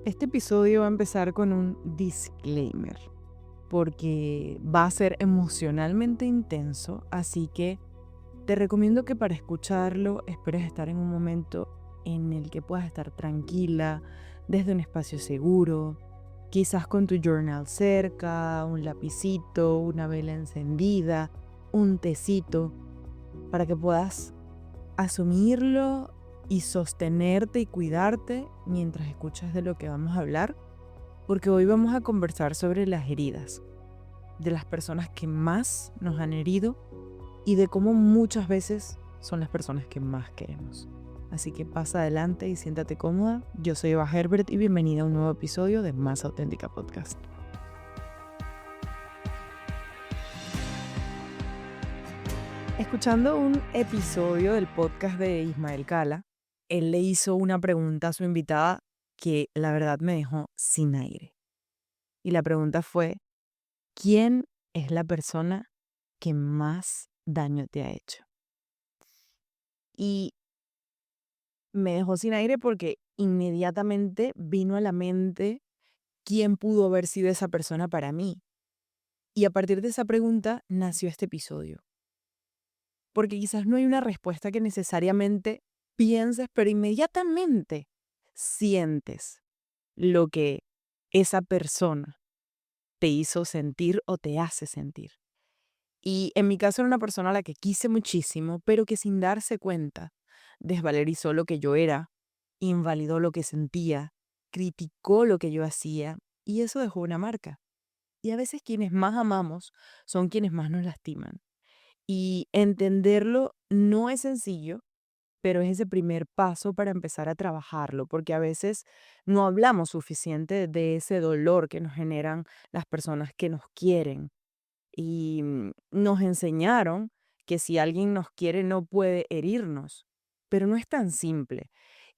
Este episodio va a empezar con un disclaimer, porque va a ser emocionalmente intenso, así que te recomiendo que para escucharlo esperes estar en un momento en el que puedas estar tranquila, desde un espacio seguro, quizás con tu journal cerca, un lapicito, una vela encendida, un tecito, para que puedas asumirlo y sostenerte y cuidarte mientras escuchas de lo que vamos a hablar, porque hoy vamos a conversar sobre las heridas, de las personas que más nos han herido y de cómo muchas veces son las personas que más queremos. Así que pasa adelante y siéntate cómoda. Yo soy Eva Herbert y bienvenida a un nuevo episodio de Más Auténtica Podcast. Escuchando un episodio del podcast de Ismael Cala, él le hizo una pregunta a su invitada que la verdad me dejó sin aire. Y la pregunta fue, ¿quién es la persona que más daño te ha hecho? Y me dejó sin aire porque inmediatamente vino a la mente quién pudo haber sido esa persona para mí. Y a partir de esa pregunta nació este episodio. Porque quizás no hay una respuesta que necesariamente pienses, pero inmediatamente sientes lo que esa persona te hizo sentir o te hace sentir. Y en mi caso era una persona a la que quise muchísimo, pero que sin darse cuenta desvalorizó lo que yo era, invalidó lo que sentía, criticó lo que yo hacía y eso dejó una marca. Y a veces quienes más amamos son quienes más nos lastiman. Y entenderlo no es sencillo, pero es ese primer paso para empezar a trabajarlo, porque a veces no hablamos suficiente de ese dolor que nos generan las personas que nos quieren. Y nos enseñaron que si alguien nos quiere no puede herirnos, pero no es tan simple.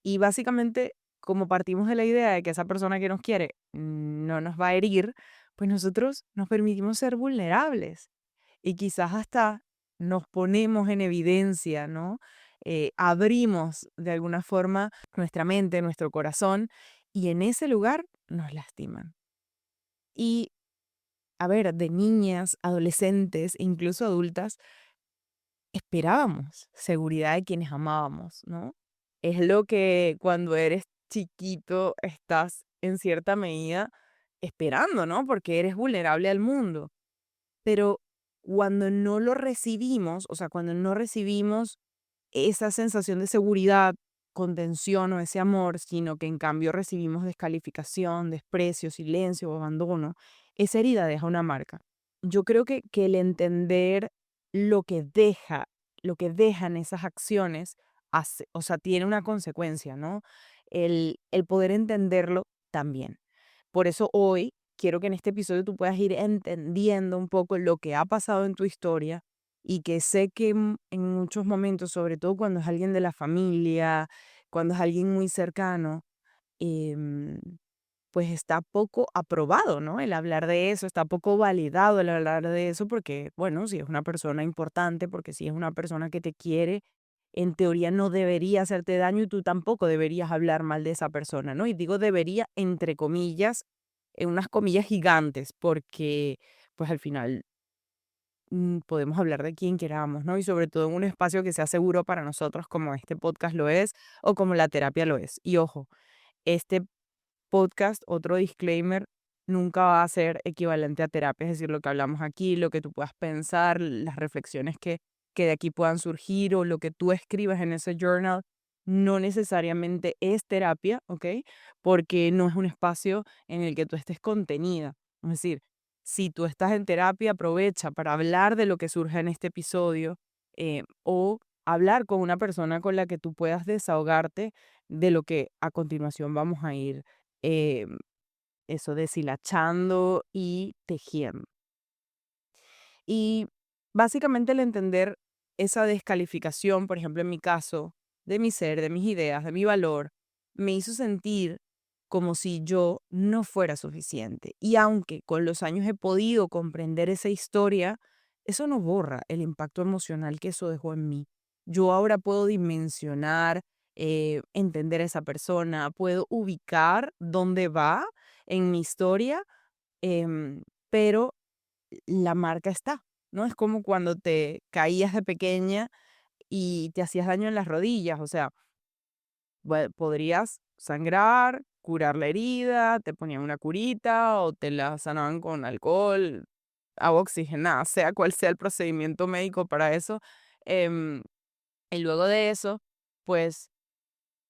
Y básicamente, como partimos de la idea de que esa persona que nos quiere no nos va a herir, pues nosotros nos permitimos ser vulnerables y quizás hasta nos ponemos en evidencia, ¿no? Abrimos de alguna forma nuestra mente, nuestro corazón, y en ese lugar nos lastiman. Y, a ver, de niñas, adolescentes, incluso adultas, esperábamos seguridad de quienes amábamos, ¿no? Es lo que cuando eres chiquito estás en cierta medida esperando, ¿no? Porque eres vulnerable al mundo. Pero cuando no lo recibimos, o sea, cuando no recibimos esa sensación de seguridad, contención o ese amor, sino que en cambio recibimos descalificación, desprecio, silencio o abandono, esa herida deja una marca. Yo creo que el entender lo que deja, lo que dejan esas acciones, o sea, tiene una consecuencia, ¿no? El poder entenderlo también. Por eso hoy quiero que en este episodio tú puedas ir entendiendo un poco lo que ha pasado en tu historia y que sé que en muchos momentos, sobre todo cuando es alguien de la familia, cuando es alguien muy cercano, em, pues está poco aprobado, ¿no? El hablar de eso, está poco validado el hablar de eso porque, bueno, si es una persona importante, porque si es una persona que te quiere, en teoría no debería hacerte daño y tú tampoco deberías hablar mal de esa persona, ¿no? Y digo debería entre comillas, en unas comillas gigantes, porque pues al final podemos hablar de quien queramos, ¿no? Y sobre todo en un espacio que sea seguro para nosotros, como este podcast lo es, o como la terapia lo es. Y ojo, este podcast, otro disclaimer, nunca va a ser equivalente a terapia, es decir, lo que hablamos aquí, lo que tú puedas pensar, las reflexiones que de aquí puedan surgir o lo que tú escribas en ese journal, no necesariamente es terapia, ¿ok? Porque no es un espacio en el que tú estés contenida. Es decir, si tú estás en terapia, aprovecha para hablar de lo que surge en este episodio o hablar con una persona con la que tú puedas desahogarte de lo que a continuación vamos a ir eh, eso deshilachando y tejiendo. Y básicamente el entender esa descalificación, por ejemplo, en mi caso, de mi ser, de mis ideas, de mi valor, me hizo sentir como si yo no fuera suficiente. Y aunque con los años he podido comprender esa historia, eso no borra el impacto emocional que eso dejó en mí. Yo ahora puedo dimensionar entender a esa persona, puedo ubicar dónde va en mi historia, pero la marca está, ¿no? Es como cuando te caías de pequeña y te hacías daño en las rodillas, o sea, podrías sangrar, curar la herida, te ponían una curita o te la sanaban con alcohol, agua oxigenada, sea cual sea el procedimiento médico para eso. em, y luego de eso, pues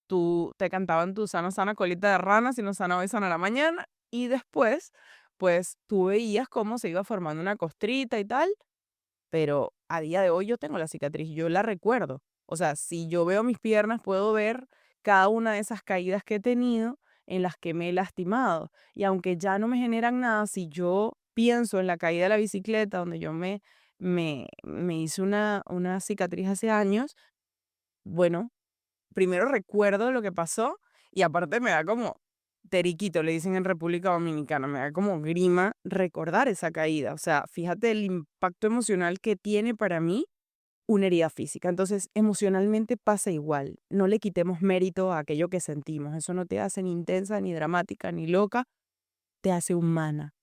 tú te cantaban tu sana, sana colita de rana, si no sana hoy, sana la mañana. Y después, pues tú veías cómo se iba formando una costrita y tal, pero a día de hoy yo tengo la cicatriz, yo la recuerdo. O sea, si yo veo mis piernas, puedo ver cada una de esas caídas que he tenido en las que me he lastimado. Y aunque ya no me generan nada, si yo pienso en la caída de la bicicleta, donde yo me hice una cicatriz hace años, bueno, primero recuerdo lo que pasó y aparte me da como teriquito, le dicen en República Dominicana, me da como grima recordar esa caída. O sea, fíjate el impacto emocional que tiene para mí una herida física. Entonces, emocionalmente pasa igual. No le quitemos mérito a aquello que sentimos. Eso no te hace ni intensa, ni dramática, ni loca. Te hace humana,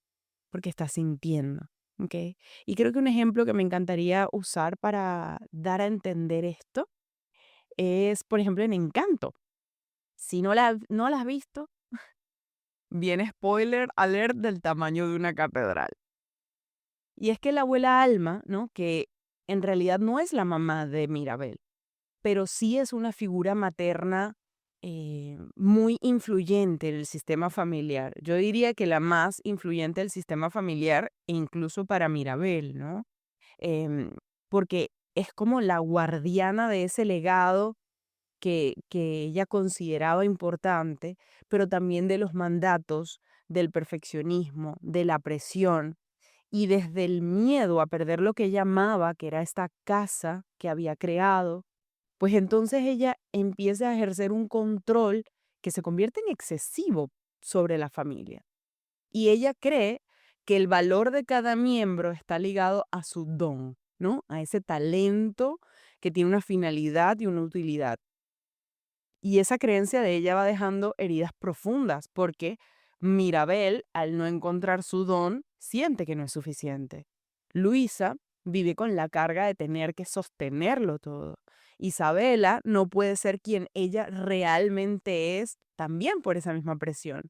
porque estás sintiendo. ¿Ok? Y creo que un ejemplo que me encantaría usar para dar a entender esto es, por ejemplo, en Encanto. Si no la has visto, viene spoiler alert del tamaño de una catedral. Y es que la abuela Alma, ¿no? Que en realidad no es la mamá de Mirabel, pero sí es una figura materna muy influyente en el sistema familiar. Yo diría que la más influyente del sistema familiar, incluso para Mirabel, ¿no? Em, Porque es como la guardiana de ese legado que ella consideraba importante, pero también de los mandatos, del perfeccionismo, de la presión y desde el miedo a perder lo que ella amaba, que era esta casa que había creado, pues entonces ella empieza a ejercer un control que se convierte en excesivo sobre la familia. Y ella cree que el valor de cada miembro está ligado a su don, ¿no? A ese talento que tiene una finalidad y una utilidad. Y esa creencia de ella va dejando heridas profundas porque Mirabel, al no encontrar su don, siente que no es suficiente. Luisa vive con la carga de tener que sostenerlo todo. Isabela no puede ser quien ella realmente es también por esa misma presión.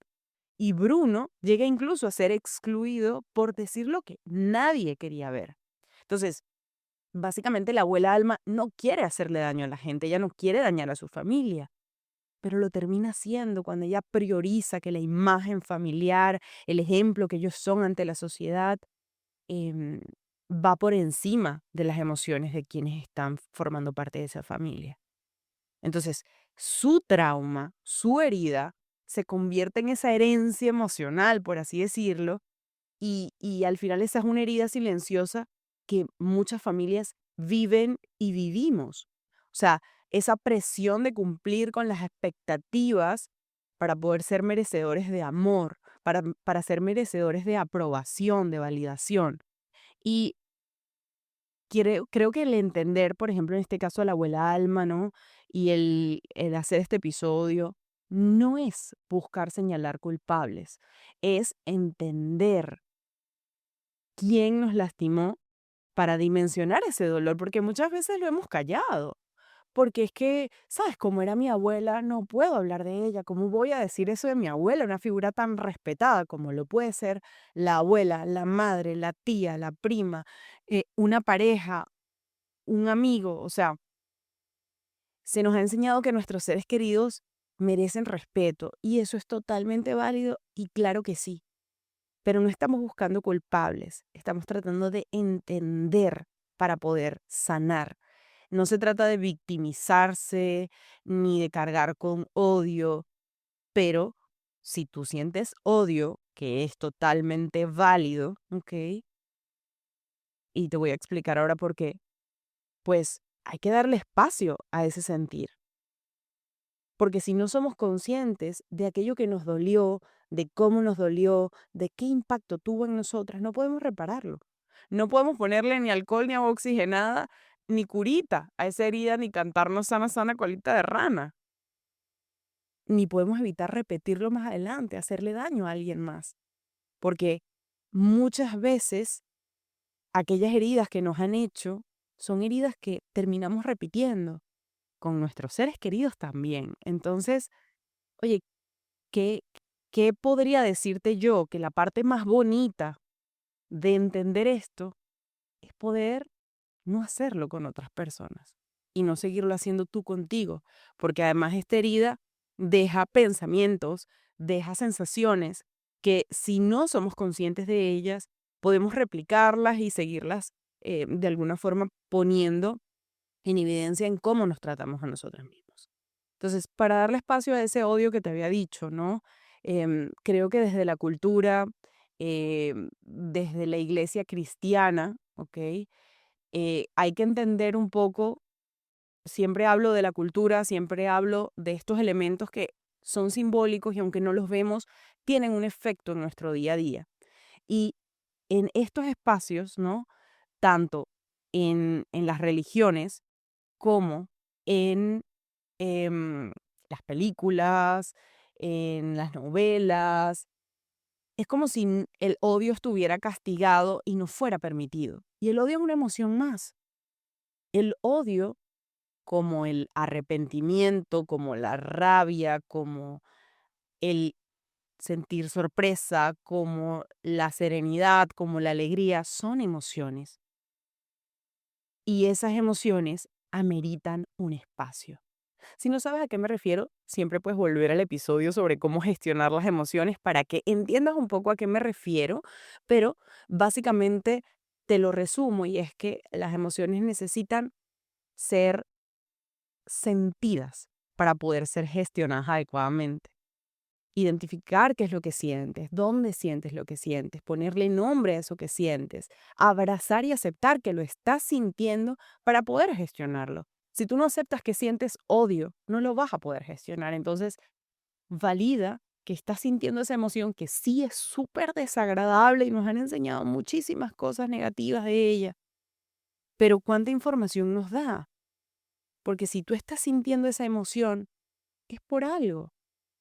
Y Bruno llega incluso a ser excluido por decir lo que nadie quería ver. Entonces, básicamente la abuela Alma no quiere hacerle daño a la gente, ella no quiere dañar a su familia, pero lo termina haciendo cuando ella prioriza que la imagen familiar, el ejemplo que ellos son ante la sociedad, em, va por encima de las emociones de quienes están formando parte de esa familia. Entonces, su trauma, su herida, se convierte en esa herencia emocional, por así decirlo, y al final esa es una herida silenciosa que muchas familias viven y vivimos. O sea, esa presión de cumplir con las expectativas para poder ser merecedores de amor, para ser merecedores de aprobación, de validación. Y creo que el entender, por ejemplo, en este caso a la abuela Alma, ¿no? Y el hacer este episodio, no es buscar señalar culpables, es entender quién nos lastimó para dimensionar ese dolor, porque muchas veces lo hemos callado. Porque es que, ¿sabes? Como era mi abuela, no puedo hablar de ella. ¿Cómo voy a decir eso de mi abuela? Una figura tan respetada como lo puede ser la abuela, la madre, la tía, la prima, una pareja, un amigo. O sea, se nos ha enseñado que nuestros seres queridos merecen respeto y eso es totalmente válido y claro que sí. Pero no estamos buscando culpables, estamos tratando de entender para poder sanar. No se trata de victimizarse ni de cargar con odio, pero si tú sientes odio, que es totalmente válido, ¿ok? Y te voy a explicar ahora por qué, pues hay que darle espacio a ese sentir. Porque si no somos conscientes de aquello que nos dolió, de cómo nos dolió, de qué impacto tuvo en nosotras, no podemos repararlo. No podemos ponerle ni alcohol, ni agua oxigenada, ni curita a esa herida, ni cantarnos sana, sana colita de rana. ni podemos evitar repetirlo más adelante, hacerle daño a alguien más. Porque muchas veces aquellas heridas que nos han hecho son heridas que terminamos repitiendo con nuestros seres queridos también. Entonces, oye, ¿qué, qué podría decirte yo? Que la parte más bonita de entender esto es poder no hacerlo con otras personas y no seguirlo haciendo tú contigo, porque además esta herida deja pensamientos, deja sensaciones que si no somos conscientes de ellas, podemos replicarlas y seguirlas de alguna forma poniendo en evidencia en cómo nos tratamos a nosotros mismos. Entonces, para darle espacio a ese odio que te había dicho, ¿no? Creo que desde la cultura, desde la iglesia cristiana, ¿ok? Hay que entender un poco, siempre hablo de la cultura, siempre hablo de estos elementos que son simbólicos y aunque no los vemos, tienen un efecto en nuestro día a día. Y en estos espacios, ¿no? Tanto en las religiones como en em, las películas, en las novelas, es como si el odio estuviera castigado y no fuera permitido. Y el odio es una emoción más. El odio como el arrepentimiento, como la rabia, como el sentir sorpresa, como la serenidad, como la alegría, son emociones. Y esas emociones ameritan un espacio. Si no sabes a qué me refiero, siempre puedes volver al episodio sobre cómo gestionar las emociones para que entiendas un poco a qué me refiero, pero básicamente te lo resumo y es que las emociones necesitan ser sentidas para poder ser gestionadas adecuadamente. Identificar qué es lo que sientes, dónde sientes lo que sientes, ponerle nombre a eso que sientes, abrazar y aceptar que lo estás sintiendo para poder gestionarlo. Si tú no aceptas que sientes odio, no lo vas a poder gestionar. Entonces, valida que estás sintiendo esa emoción que sí es súper desagradable y nos han enseñado muchísimas cosas negativas de ella. Pero ¿cuánta información nos da? Porque si tú estás sintiendo esa emoción, es por algo.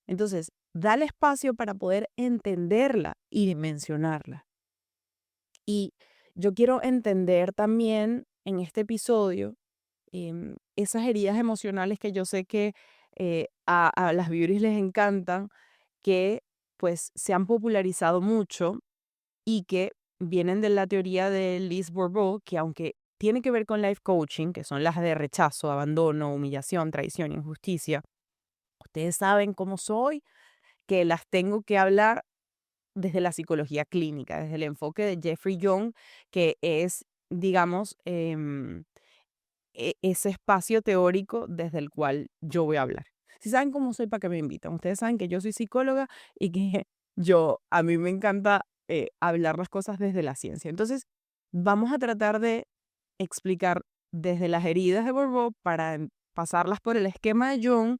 Entonces, dale espacio para poder entenderla y dimensionarla. Y yo quiero entender también en este episodio esas heridas emocionales que yo sé que a las beauties les encantan, que pues se han popularizado mucho y que vienen de la teoría de Liz Bourbeau, que aunque tiene que ver con life coaching, que son las de rechazo, abandono, humillación, traición, injusticia, ustedes saben cómo soy, que las tengo que hablar desde la psicología clínica, desde el enfoque de Jeffrey Young, que es, digamos, ese espacio teórico desde el cual yo voy a hablar. Si saben cómo soy, ¿para qué me invitan? Ustedes saben que yo soy psicóloga y que a mí me encanta hablar las cosas desde la ciencia. Entonces, vamos a tratar de explicar desde las heridas de Bourbeau para pasarlas por el esquema de Jung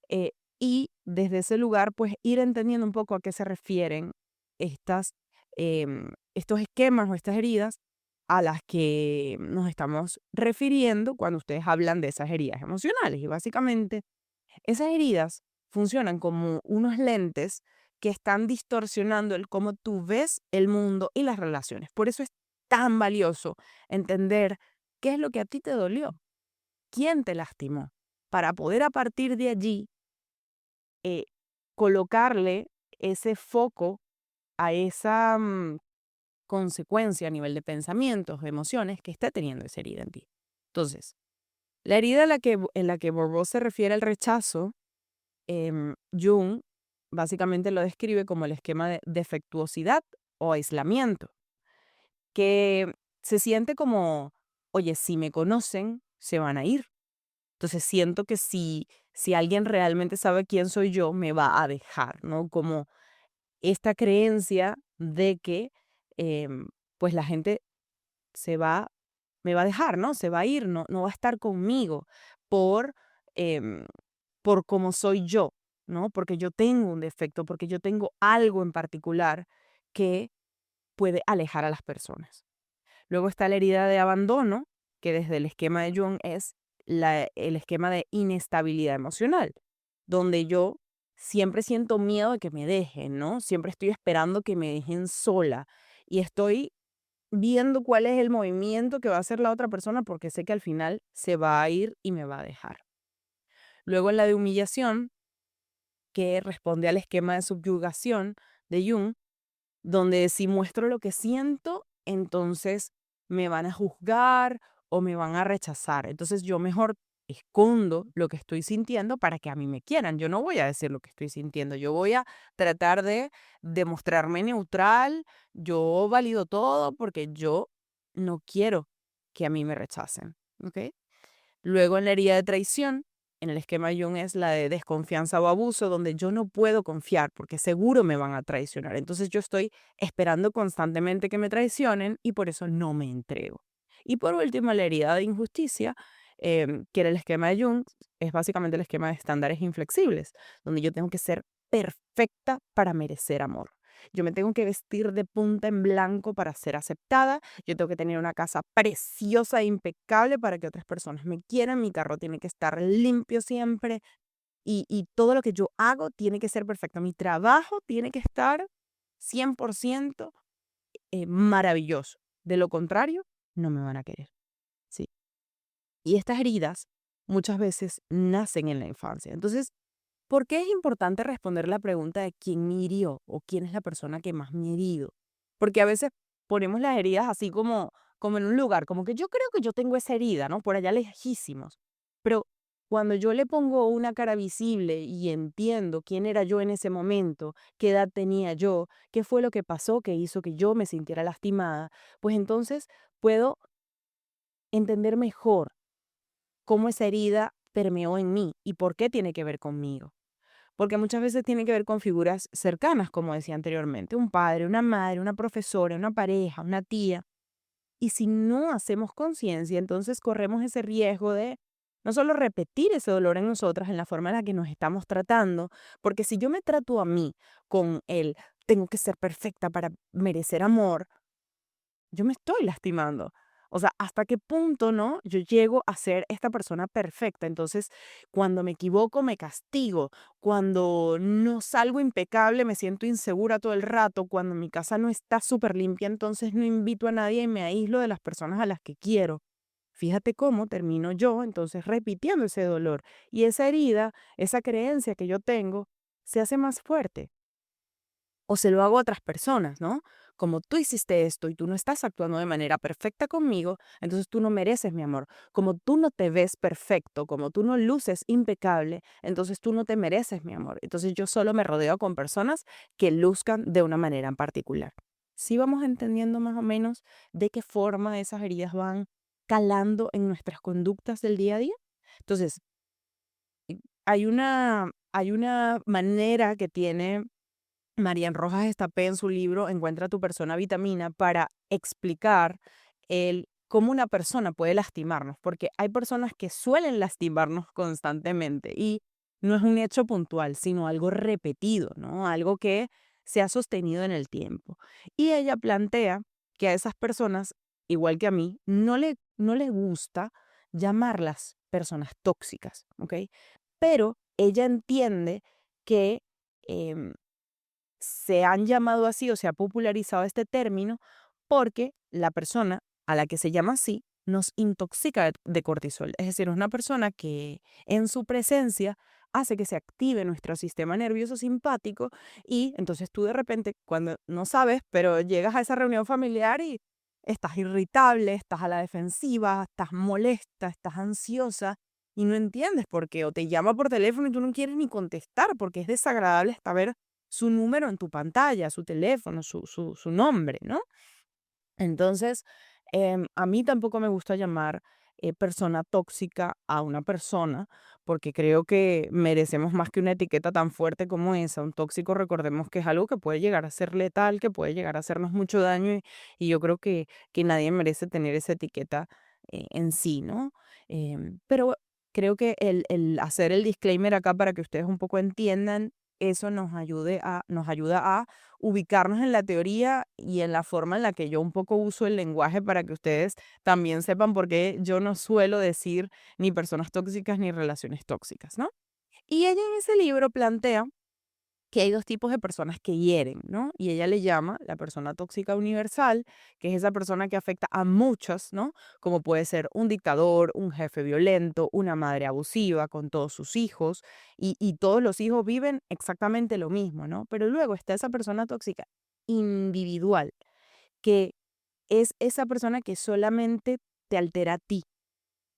eh, y desde ese lugar, pues ir entendiendo un poco a qué se refieren estas, estos esquemas o estas heridas a las que nos estamos refiriendo cuando ustedes hablan de esas heridas emocionales. Y básicamente, esas heridas funcionan como unos lentes que están distorsionando el cómo tú ves el mundo y las relaciones. Por eso es tan valioso entender qué es lo que a ti te dolió, quién te lastimó, para poder a partir de allí eh, colocarle ese foco a esa consecuencia a nivel de pensamientos, de emociones que está teniendo esa herida en ti. Entonces, la herida en la que Bourbeau se refiere al rechazo, Jung básicamente lo describe como el esquema de defectuosidad o aislamiento, que se siente como, oye, si me conocen, se van a ir. Entonces siento que si alguien realmente sabe quién soy yo, me va a dejar, ¿no? Como esta creencia de que pues la gente se va, me va a dejar, ¿no? Se va a ir, no va a estar conmigo por, em, por cómo soy yo, ¿no? Porque yo tengo un defecto, porque yo tengo algo en particular que puede alejar a las personas. Luego está la herida de abandono, que desde el esquema de Jung es el esquema de inestabilidad emocional, donde yo siempre siento miedo de que me dejen, ¿no? Siempre estoy esperando que me dejen sola y estoy viendo cuál es el movimiento que va a hacer la otra persona porque sé que al final se va a ir y me va a dejar. Luego en la de humillación, que responde al esquema de subyugación de Jung, donde si muestro lo que siento, entonces me van a juzgar o me van a rechazar. Entonces yo mejor escondo lo que estoy sintiendo para que a mí me quieran. Yo no voy a decir lo que estoy sintiendo, yo voy a tratar de demostrarme neutral, yo valido todo porque yo no quiero que a mí me rechacen, ¿ok? Luego en la herida de traición, en el esquema Jung es la de desconfianza o abuso, donde yo no puedo confiar porque seguro me van a traicionar. Entonces yo estoy esperando constantemente que me traicionen y por eso no me entrego. Y por último, la herida de injusticia, que era el esquema de Jung, es básicamente el esquema de estándares inflexibles, donde yo tengo que ser perfecta para merecer amor. Yo me tengo que vestir de punta en blanco para ser aceptada. Yo tengo que tener una casa preciosa e impecable para que otras personas me quieran. Mi carro tiene que estar limpio siempre. Y todo lo que yo hago tiene que ser perfecto. Mi trabajo tiene que estar 100% maravilloso. De lo contrario, no me van a querer. ¿Sí? Y estas heridas muchas veces nacen en la infancia. Entonces, ¿por qué es importante responder la pregunta de quién me hirió o quién es la persona que más me ha herido? Porque a veces ponemos las heridas así como en un lugar, como que yo creo que yo tengo esa herida, ¿no? Por allá lejísimos. Pero cuando yo le pongo una cara visible y entiendo quién era yo en ese momento, qué edad tenía yo, qué fue lo que pasó que hizo que yo me sintiera lastimada, pues entonces puedo entender mejor cómo esa herida permeó en mí y por qué tiene que ver conmigo. Porque muchas veces tiene que ver con figuras cercanas, como decía anteriormente, un padre, una madre, una profesora, una pareja, una tía. Y si no hacemos conciencia, entonces corremos ese riesgo de no solo repetir ese dolor en nosotras en la forma en la que nos estamos tratando, porque si yo me trato a mí con el tengo que ser perfecta para merecer amor, yo me estoy lastimando. O sea, ¿hasta qué punto, no? Yo llego a ser esta persona perfecta. Entonces, cuando me equivoco, me castigo. Cuando no salgo impecable, me siento insegura todo el rato. Cuando mi casa no está súper limpia, entonces no invito a nadie y me aíslo de las personas a las que quiero. Fíjate cómo termino yo, entonces, repitiendo ese dolor. Y esa herida, esa creencia que yo tengo, se hace más fuerte o se lo hago a otras personas, ¿no? Como tú hiciste esto y tú no estás actuando de manera perfecta conmigo, entonces tú no mereces mi amor. Como tú no te ves perfecto, como tú no luces impecable, entonces tú no te mereces mi amor. Entonces yo solo me rodeo con personas que luzcan de una manera en particular. Sí vamos entendiendo más o menos de qué forma esas heridas van calando en nuestras conductas del día a día. Entonces, hay una manera que tiene Marian Rojas Estapé en su libro Encuentra tu persona vitamina para explicar cómo una persona puede lastimarnos, porque hay personas que suelen lastimarnos constantemente y no es un hecho puntual, sino algo repetido, ¿no? Algo que se ha sostenido en el tiempo. Y ella plantea que a esas personas, igual que a mí, no le gusta llamarlas personas tóxicas, ¿ok? Pero ella entiende que em, se han llamado así o se ha popularizado este término porque la persona a la que se llama así nos intoxica de cortisol. Es decir, es una persona que en su presencia hace que se active nuestro sistema nervioso simpático y entonces tú de repente, cuando no sabes, pero llegas a esa reunión familiar y estás irritable, estás a la defensiva, estás molesta, estás ansiosa y no entiendes por qué. O te llama por teléfono y tú no quieres ni contestar porque es desagradable hasta ver su número en tu pantalla, su teléfono, su nombre, ¿no? Entonces, a mí tampoco me gusta llamar persona tóxica a una persona, porque creo que merecemos más que una etiqueta tan fuerte como esa. Un tóxico, recordemos que es algo que puede llegar a ser letal, que puede llegar a hacernos mucho daño, y yo creo que nadie merece tener esa etiqueta en sí, ¿no? Pero creo que el hacer el disclaimer acá para que ustedes un poco entiendan, eso nos ayuda a ubicarnos en la teoría y en la forma en la que yo un poco uso el lenguaje para que ustedes también sepan por qué yo no suelo decir ni personas tóxicas ni relaciones tóxicas, ¿no? Y ella en ese libro plantea que hay dos tipos de personas que hieren, ¿no? Y ella le llama la persona tóxica universal, que es esa persona que afecta a muchos, ¿no? Como puede ser un dictador, un jefe violento, una madre abusiva con todos sus hijos, y todos los hijos viven exactamente lo mismo, ¿no? Pero luego está esa persona tóxica individual, que es esa persona que solamente te altera a ti,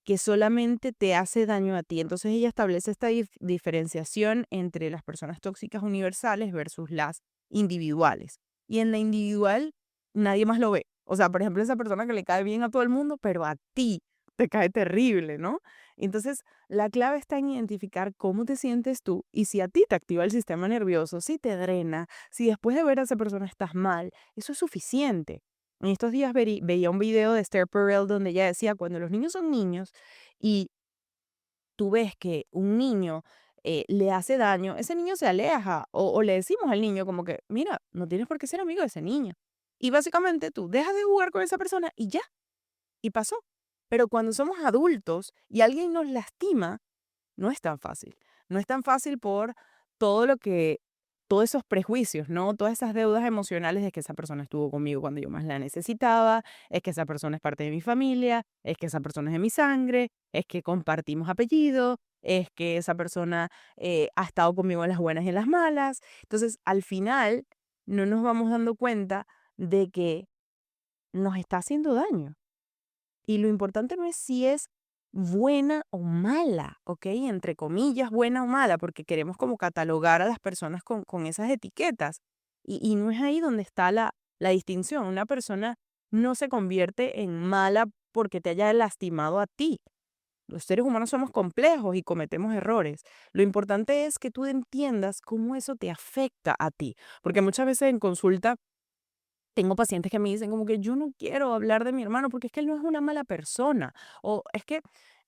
que solamente te hace daño a ti. Entonces ella establece esta diferenciación entre las personas tóxicas universales versus las individuales. Y en la individual nadie más lo ve. O sea, por ejemplo, esa persona que le cae bien a todo el mundo, pero a ti te cae terrible, ¿no? Entonces, la clave está en identificar cómo te sientes tú y si a ti te activa el sistema nervioso, si te drena, si después de ver a esa persona estás mal, eso es suficiente. En estos días veía un video de Esther Perel donde ella decía, cuando los niños son niños y tú ves que un niño le hace daño, ese niño se aleja o le decimos al niño como que, mira, no tienes por qué ser amigo de ese niño. Y básicamente tú dejas de jugar con esa persona y ya, y pasó. Pero cuando somos adultos y alguien nos lastima, no es tan fácil. No es tan fácil por todo lo que, todos esos prejuicios, ¿no? Todas esas deudas emocionales de que esa persona estuvo conmigo cuando yo más la necesitaba, es que esa persona es parte de mi familia, es que esa persona es de mi sangre, es que compartimos apellido, es que esa persona ha estado conmigo en las buenas y en las malas. Entonces, al final, no nos vamos dando cuenta de que nos está haciendo daño. Y lo importante no es si es buena o mala, ¿ok? Entre comillas, buena o mala, porque queremos como catalogar a las personas con esas etiquetas. Y no es ahí donde está la distinción. Una persona no se convierte en mala porque te haya lastimado a ti. Los seres humanos somos complejos y cometemos errores. Lo importante es que tú entiendas cómo eso te afecta a ti. Porque muchas veces en consulta tengo pacientes que me dicen como que yo no quiero hablar de mi hermano porque es que él no es una mala persona. O es que,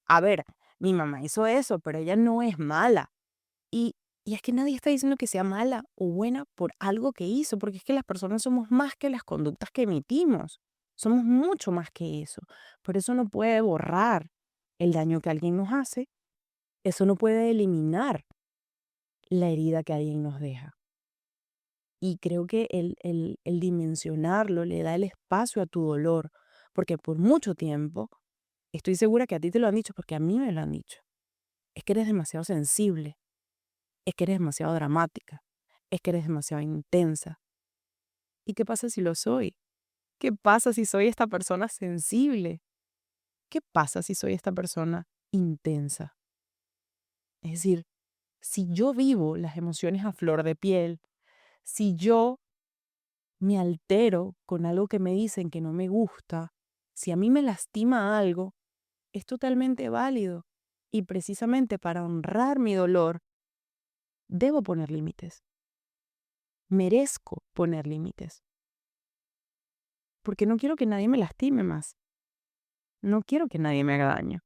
a ver, mi mamá hizo eso, pero ella no es mala. Y es que nadie está diciendo que sea mala o buena por algo que hizo, porque es que las personas somos más que las conductas que emitimos. Somos mucho más que eso. Por eso no puede borrar el daño que alguien nos hace. Eso no puede eliminar la herida que alguien nos deja. Y creo que el dimensionarlo le da el espacio a tu dolor, porque por mucho tiempo, estoy segura que a ti te lo han dicho, porque a mí me lo han dicho, es que eres demasiado sensible, es que eres demasiado dramática, es que eres demasiado intensa. ¿Y qué pasa si lo soy? ¿Qué pasa si soy esta persona sensible? ¿Qué pasa si soy esta persona intensa? Es decir, si yo vivo las emociones a flor de piel, si yo me altero con algo que me dicen que no me gusta, si a mí me lastima algo, es totalmente válido. Y precisamente para honrar mi dolor, debo poner límites. Merezco poner límites. Porque no quiero que nadie me lastime más. No quiero que nadie me haga daño.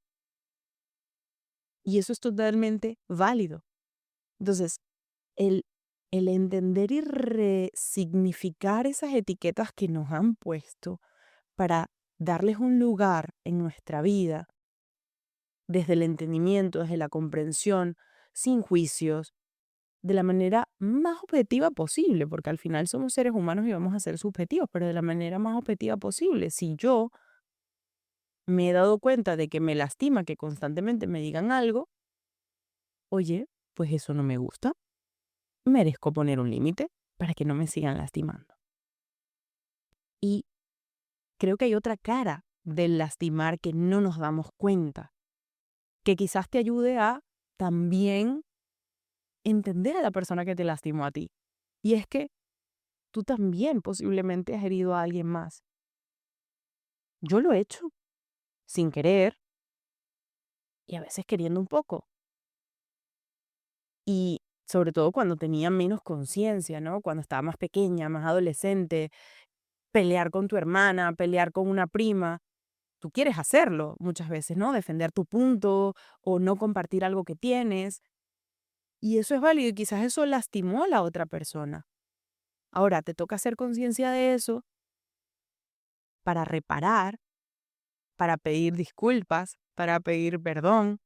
Y eso es totalmente válido. Entonces, el, el entender y resignificar esas etiquetas que nos han puesto para darles un lugar en nuestra vida desde el entendimiento, desde la comprensión, sin juicios, de la manera más objetiva posible, porque al final somos seres humanos y vamos a ser subjetivos, pero de la manera más objetiva posible. Si yo me he dado cuenta de que me lastima que constantemente me digan algo, oye, pues eso no me gusta, merezco poner un límite para que no me sigan lastimando. Y creo que hay otra cara del lastimar que no nos damos cuenta, que quizás te ayude a también entender a la persona que te lastimó a ti. Y es que tú también posiblemente has herido a alguien más. Yo lo he hecho, sin querer y a veces queriendo un poco. Y sobre todo cuando tenía menos conciencia, ¿no? Cuando estaba más pequeña, más adolescente, pelear con tu hermana, pelear con una prima. Tú quieres hacerlo muchas veces, ¿no? Defender tu punto o no compartir algo que tienes. Y eso es válido y quizás eso lastimó a la otra persona. Ahora te toca hacer conciencia de eso para reparar, para pedir disculpas, para pedir perdón,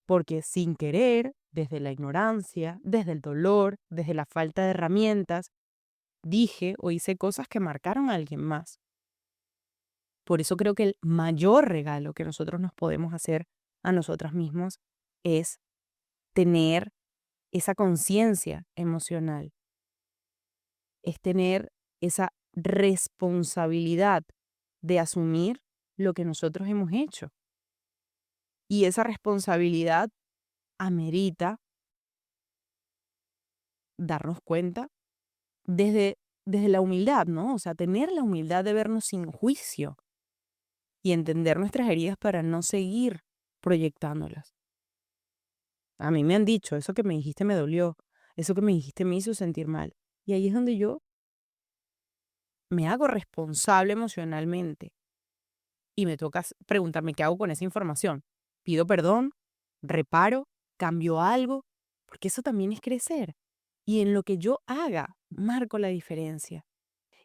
porque sin querer, desde la ignorancia, desde el dolor, desde la falta de herramientas, dije o hice cosas que marcaron a alguien más. Por eso creo que el mayor regalo que nosotros nos podemos hacer a nosotras mismos es tener esa conciencia emocional, es tener esa responsabilidad de asumir lo que nosotros hemos hecho. Y esa responsabilidad amerita darnos cuenta desde la humildad, ¿no? O sea, tener la humildad de vernos sin juicio y entender nuestras heridas para no seguir proyectándolas. A mí me han dicho, eso que me dijiste me dolió, eso que me dijiste me hizo sentir mal. Y ahí es donde yo me hago responsable emocionalmente y me toca preguntarme qué hago con esa información. ¿Pido perdón? ¿Reparo? ¿Cambio algo? Porque eso también es crecer. Y en lo que yo haga, marco la diferencia.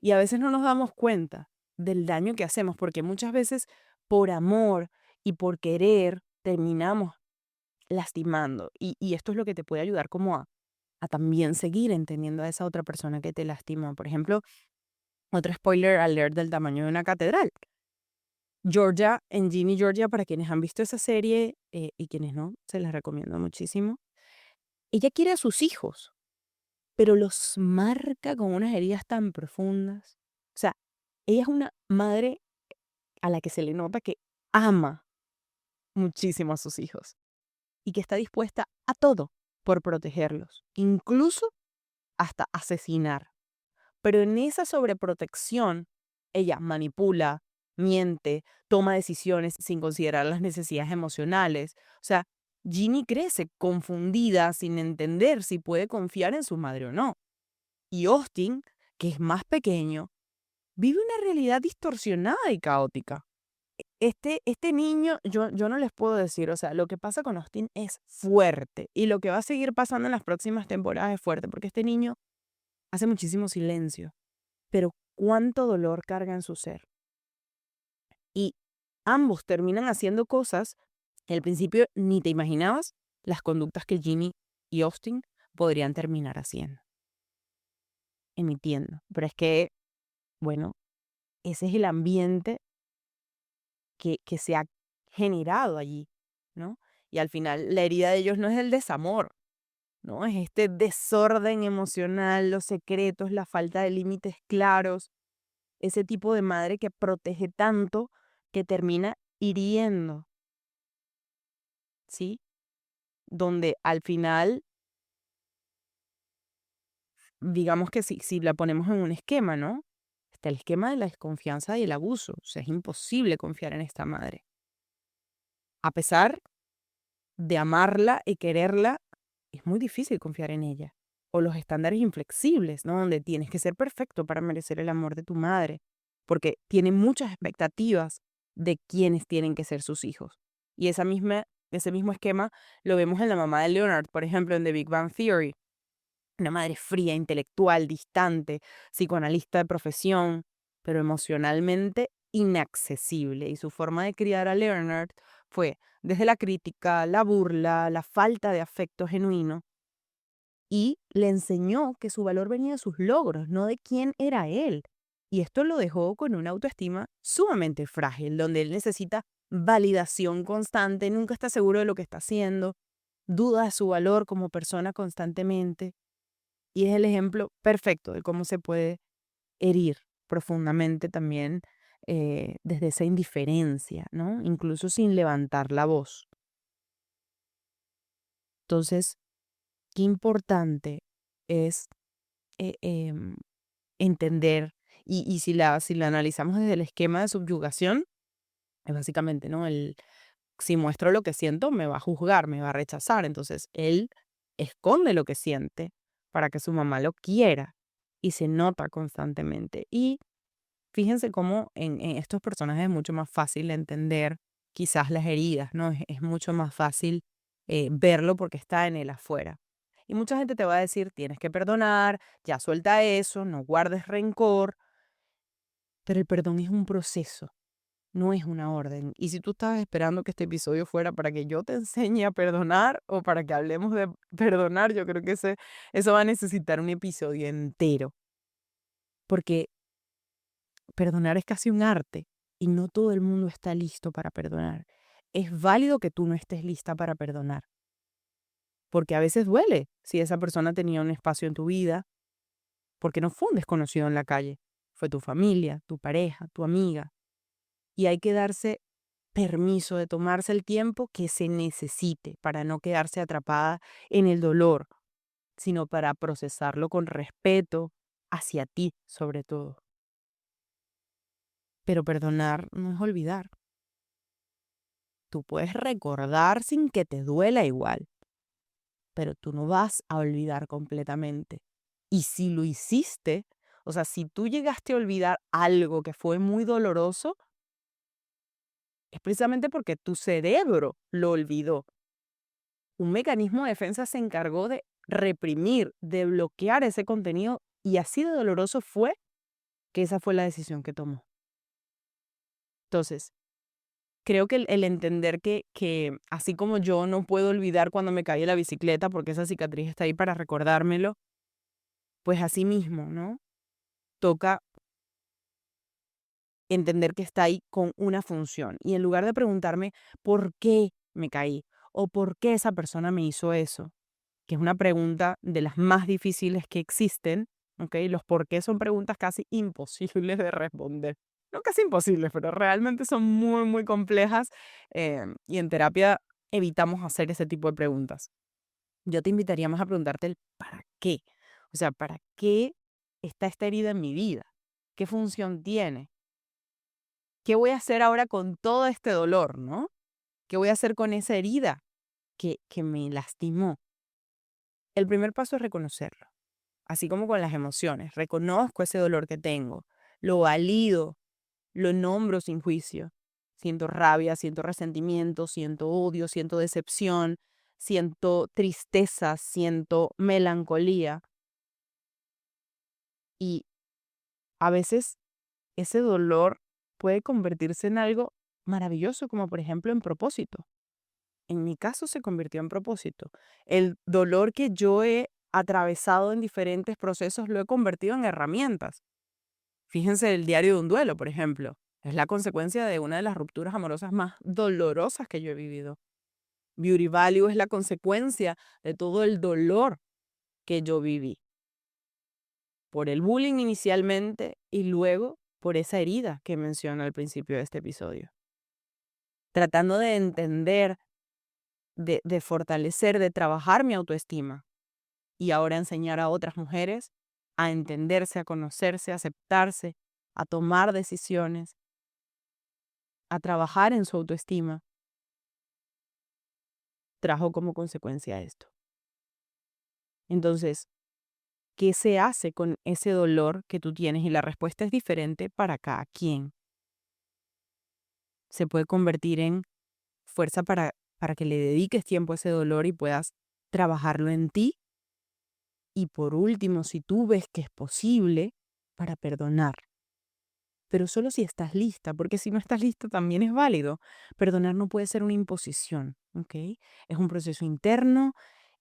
Y a veces no nos damos cuenta del daño que hacemos, porque muchas veces por amor y por querer terminamos lastimando. Y esto es lo que te puede ayudar como a también seguir entendiendo a esa otra persona que te lastima. Por ejemplo, otro spoiler alert del tamaño de una catedral. Georgia, en Ginny Georgia, para quienes han visto esa serie y quienes no, se las recomiendo muchísimo. Ella quiere a sus hijos, pero los marca con unas heridas tan profundas. O sea, ella es una madre a la que se le nota que ama muchísimo a sus hijos y que está dispuesta a todo por protegerlos, incluso hasta asesinar. Pero en esa sobreprotección, ella manipula, miente, toma decisiones sin considerar las necesidades emocionales. O sea, Ginny crece confundida, sin entender si puede confiar en su madre o no. Y Austin, que es más pequeño, vive una realidad distorsionada y caótica. Este niño, yo no les puedo decir, o sea, lo que pasa con Austin es fuerte y lo que va a seguir pasando en las próximas temporadas es fuerte, porque este niño hace muchísimo silencio, pero cuánto dolor carga en su ser. Y ambos terminan haciendo cosas que al principio ni te imaginabas las conductas que Ginny y Austin podrían terminar haciendo, emitiendo. Pero es que, bueno, ese es el ambiente que se ha generado allí, ¿no? Y al final la herida de ellos no es el desamor, ¿no? Es este desorden emocional, los secretos, la falta de límites claros, ese tipo de madre que protege tanto que termina hiriendo, ¿sí? Donde al final, digamos que si la ponemos en un esquema, ¿no? Está el esquema de la desconfianza y el abuso. O sea, es imposible confiar en esta madre. A pesar de amarla y quererla, es muy difícil confiar en ella. O los estándares inflexibles, ¿no? Donde tienes que ser perfecto para merecer el amor de tu madre, porque tiene muchas expectativas de quiénes tienen que ser sus hijos. Y ese mismo esquema lo vemos en la mamá de Leonard, por ejemplo, en The Big Bang Theory. Una madre fría, intelectual, distante, psicoanalista de profesión, pero emocionalmente inaccesible. Y su forma de criar a Leonard fue desde la crítica, la burla, la falta de afecto genuino, y le enseñó que su valor venía de sus logros, no de quién era él. Y esto lo dejó con una autoestima sumamente frágil, donde él necesita validación constante, nunca está seguro de lo que está haciendo, duda de su valor como persona constantemente. Y es el ejemplo perfecto de cómo se puede herir profundamente también desde esa indiferencia, ¿no? Incluso sin levantar la voz. Entonces, qué importante es eh, em, entender, y si la analizamos desde el esquema de subyugación, es básicamente, ¿no? Si muestro lo que siento, me va a juzgar, me va a rechazar. Entonces, él esconde lo que siente para que su mamá lo quiera y se nota constantemente. Y fíjense cómo en estos personajes es mucho más fácil entender quizás las heridas, ¿no? Es mucho más fácil verlo porque está en el afuera. Y mucha gente te va a decir, tienes que perdonar, ya suelta eso, no guardes rencor, pero el perdón es un proceso. no es una orden. Y si tú estabas esperando que este episodio fuera para que yo te enseñe a perdonar o para que hablemos de perdonar, yo creo que eso va a necesitar un episodio entero, porque perdonar es casi un arte y no todo el mundo está listo para perdonar. Es válido que tú no estés lista para perdonar, porque a veces duele si esa persona tenía un espacio en tu vida, porque no fue un desconocido en la calle, fue tu familia, tu pareja, tu amiga, y hay que darse permiso de tomarse el tiempo que se necesite para no quedarse atrapada en el dolor, sino para procesarlo con respeto hacia ti, sobre todo. Pero perdonar no es olvidar. Tú puedes recordar sin que te duela igual, pero tú no vas a olvidar completamente. Y si lo hiciste, o sea, si tú llegaste a olvidar algo que fue muy doloroso, es precisamente porque tu cerebro lo olvidó. Un mecanismo de defensa se encargó de reprimir, de bloquear ese contenido y así de doloroso fue que esa fue la decisión que tomó. Entonces, creo que el entender que así como yo no puedo olvidar cuando me caí de la bicicleta porque esa cicatriz está ahí para recordármelo, pues así mismo, ¿no? Toca entender que está ahí con una función. Y en lugar de preguntarme por qué me caí o por qué esa persona me hizo eso, que es una pregunta de las más difíciles que existen, ¿ok? Los por qué son preguntas casi imposibles de responder. No casi imposibles, pero realmente son muy, muy complejas y en terapia evitamos hacer ese tipo de preguntas. Yo te invitaría más a preguntarte el para qué. O sea, ¿para qué está esta herida en mi vida? ¿Qué función tiene? ¿Qué voy a hacer ahora con todo este dolor, no? ¿Qué voy a hacer con esa herida que me lastimó? El primer paso es reconocerlo, así como con las emociones. Reconozco ese dolor que tengo, lo valido, lo nombro sin juicio. Siento rabia, siento resentimiento, siento odio, siento decepción, siento tristeza, siento melancolía. Y a veces ese dolor puede convertirse en algo maravilloso, como por ejemplo en propósito. En mi caso se convirtió en propósito. El dolor que yo he atravesado en diferentes procesos lo he convertido en herramientas. Fíjense el diario de un duelo, por ejemplo. Es la consecuencia de una de las rupturas amorosas más dolorosas que yo he vivido. Beauty Value es la consecuencia de todo el dolor que yo viví. Por el bullying inicialmente y luego por esa herida que menciono al principio de este episodio. Tratando de entender, de fortalecer, de trabajar mi autoestima y ahora enseñar a otras mujeres a entenderse, a conocerse, a aceptarse, a tomar decisiones, a trabajar en su autoestima, trajo como consecuencia esto. Entonces, ¿qué se hace con ese dolor que tú tienes? Y la respuesta es diferente para cada quien. Se puede convertir en fuerza para que le dediques tiempo a ese dolor y puedas trabajarlo en ti. Y por último, si tú ves que es posible, para perdonar. Pero solo si estás lista, porque si no estás lista también es válido. Perdonar no puede ser una imposición, ¿ok? Es un proceso interno,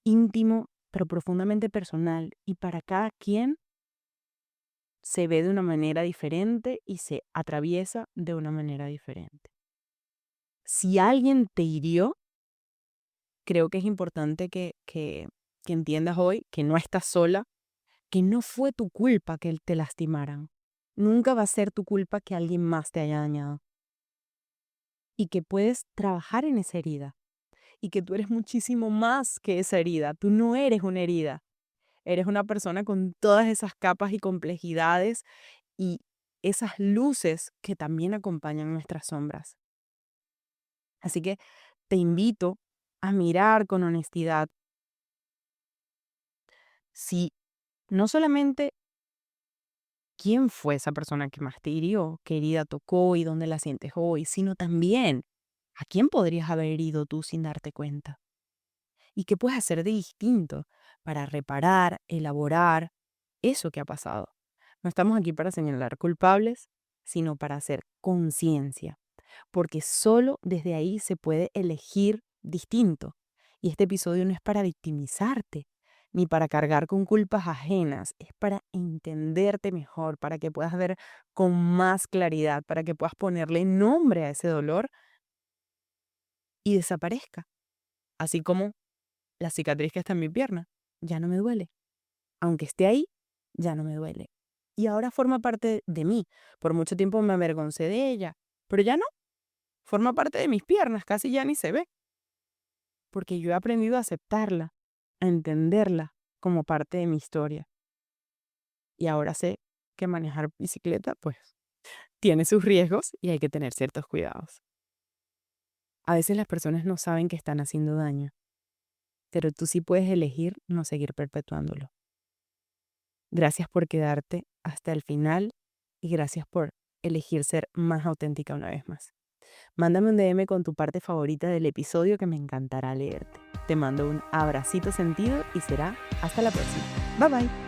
íntimo, pero profundamente personal. Y para cada quien se ve de una manera diferente y se atraviesa de una manera diferente. Si alguien te hirió, creo que es importante que entiendas hoy que no estás sola, que no fue tu culpa que te lastimaran. Nunca va a ser tu culpa que alguien más te haya dañado. Y que puedes trabajar en esa herida. Y que tú eres muchísimo más que esa herida. Tú no eres una herida. Eres una persona con todas esas capas y complejidades y esas luces que también acompañan nuestras sombras. Así que te invito a mirar con honestidad si no solamente quién fue esa persona que más te hirió, qué herida tocó y dónde la sientes hoy, sino también a quién podrías haber herido tú sin darte cuenta. Y qué puedes hacer de distinto para reparar, elaborar eso que ha pasado. No estamos aquí para señalar culpables, sino para hacer conciencia, porque solo desde ahí se puede elegir distinto. Y este episodio no es para victimizarte, ni para cargar con culpas ajenas, es para entenderte mejor, para que puedas ver con más claridad, para que puedas ponerle nombre a ese dolor y desaparezca. Así como la cicatriz que está en mi pierna, ya no me duele. Aunque esté ahí, ya no me duele. Y ahora forma parte de mí. Por mucho tiempo me avergoncé de ella, pero ya no, forma parte de mis piernas, casi ya ni se ve, porque yo he aprendido a aceptarla, a entenderla como parte de mi historia. Y ahora sé que manejar bicicleta, pues, tiene sus riesgos y hay que tener ciertos cuidados. A veces las personas no saben que están haciendo daño, pero tú sí puedes elegir no seguir perpetuándolo. Gracias por quedarte hasta el final y gracias por elegir ser más auténtica una vez más. Mándame un DM con tu parte favorita del episodio que me encantará leerte. Te mando un abracito sentido y será hasta la próxima. Bye bye.